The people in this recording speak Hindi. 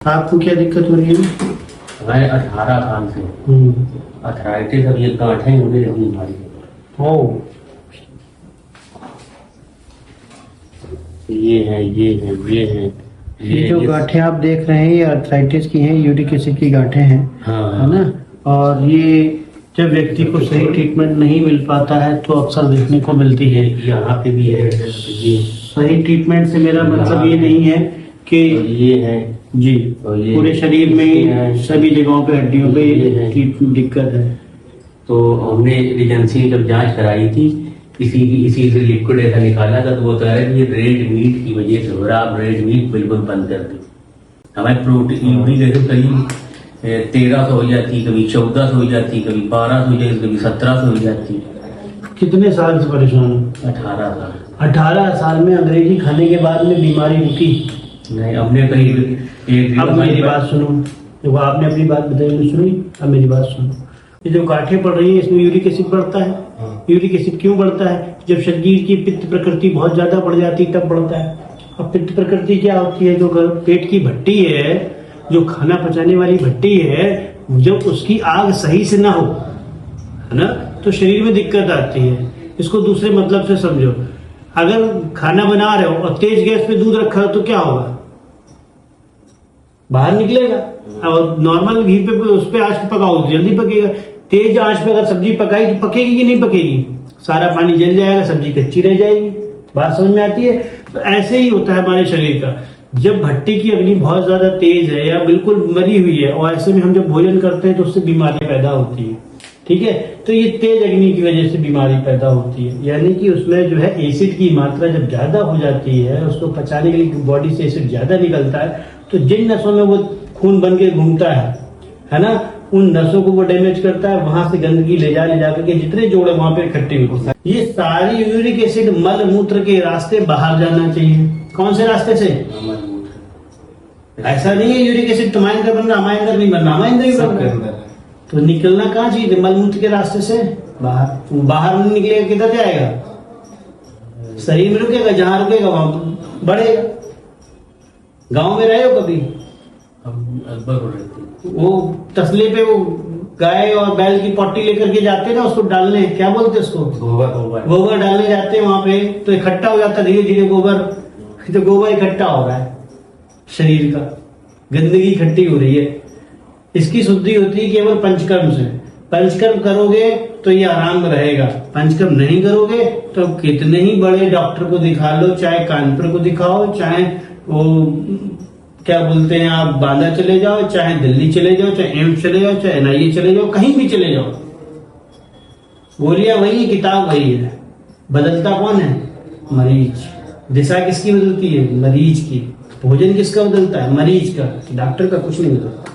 आपको क्या दिक्कत हो रही है? मैं 18 साल से अर्थराइटिस, अब ये गांठें होने लगी हमारी। ओ, ये है, ये है, ये है, ये जो गांठें आप देख रहे हैं ये अर्थराइटिस की हैं, यूरिक एसिड की गांठें हैं, हाँ, है ना। और ये जब व्यक्ति को सही ट्रीटमेंट नहीं मिल पाता है तो अक्सर देखने को मिलती है। यहाँ पे भी है, ये सही ट्रीटमेंट से मेरा मतलब ये नहीं है कि और ये है जी और ये पूरे शरीर में सभी जगहों पे हड्डियों पे की दिक्कत है। तो हमने एजेंसी जब जांच कराई थी, इसी से लिक्विड ऐसा निकाला था, तो वो कह रहा है कि ये रेड मीट की वजह से हो रहा, आप रेड मीट बिल्कुल बंद कर दो। हमारे प्रोटीन यूरिक एसिड करीब 1300 हो जाती, कभी 1400 हो जाती, कभी 1200 हो जाती, कभी 1700 हो जाती। कितने साल से परेशान हो? 18 साल। 18 साल में अंग्रेजी खाने के बाद में बीमारी रुकी नहीं, हमने कहीं अब मेरी बात सुनो, देखो आपने अपनी बात बताई, सुनी, अब मेरी बात सुनो। ये जो गांठें पड़ रही है इसमें यूरिक एसिड बढ़ता है। यूरिक एसिड क्यों बढ़ता है? जब शरीर की पित्त प्रकृति बहुत ज्यादा बढ़ जाती है तब बढ़ता है। अब पित्त प्रकृति क्या होती है? जो पेट की भट्टी है, जो खाना पचाने वाली भट्टी है, जब उसकी आग सही से ना हो, है ना, तो शरीर में दिक्कत आती है। इसको दूसरे मतलब से समझो, अगर खाना बना रहे हो और तेज गैस पे दूध रखा हो तो क्या होगा? बाहर निकलेगा। और नॉर्मल घी पे उस पे आंच पे पकाओ तो जल्दी पकेगा। तेज आंच पे अगर सब्जी पकाई तो पकेगी कि नहीं पकेगी? सारा पानी जल जाएगा, सब्जी कच्ची रह जाएगी। बात समझ में आती है? तो ऐसे ही होता है हमारे शरीर का। जब भट्टी की अग्नि बहुत ज्यादा तेज है या बिल्कुल मरी हुई है, और ऐसे में हम जब भोजन करते हैं तो उससे बीमारी पैदा होती है। ठीक है, तो ये तेज अग्नि की वजह से बीमारी पैदा होती है। यानी कि उसमें जो है एसिड की मात्रा जब ज्यादा हो जाती है, उसको पचाने के लिए बॉडी से एसिड ज्यादा निकलता है, तो जिन नसों में वो खून बन के घूमता है ना, उन नसों को वो डैमेज करता है। वहां से गंदगी ले जा करके जितने जोड़े वहां पे इकट्ठे होते हैं। ये सारी यूरिक एसिड मल मूत्र के रास्ते बाहर जाना चाहिए। कौन से रास्ते से? ऐसा नहीं है यूरिक एसिड तुम्हारे अंदर बन रहा, हमारे अंदर नहीं बन रहा, हमारे अंदर ही बन रहा। तो निकलना कहाँ चाहिए? मल मूत्र के रास्ते से बाहर। बाहर नहीं निकलेगा किधर जाएगा? शरीर में रुकेगा, जहां रुकेगा वहां बढ़ेगा। गांव में रहे हो कभी? वो तसले पे वो गाय और बैल की पट्टी लेकर के जाते ना, उसको डालने, क्या बोलते हैं उसको? गोबर डालने जाते हैं वहां पे, तो इकट्ठा हो जाता धीरे धीरे गोबर। तो गोबर इकट्ठा हो रहा है, शरीर का गंदगी इकट्ठी हो रही है। इसकी शुद्धि होती है केवल पंचकर्म से। पंचकर्म करोगे तो ये आराम रहेगा। पंचकर्म नहीं करोगे तो कितने ही बड़े डॉक्टर को दिखा लो, चाहे कानपुर को दिखाओ, चाहे वो क्या बोलते हैं आप बांदा चले जाओ, चाहे दिल्ली चले जाओ, चाहे एम्स चले जाओ, चाहे NIA चले जाओ, कहीं भी चले जाओ, गोलियां वही, किताब वही है। बदलता कौन है? मरीज। दिशा किसकी बदलती है? मरीज की। भोजन किसका बदलता है? मरीज का। डॉक्टर का कुछ नहीं बदलता।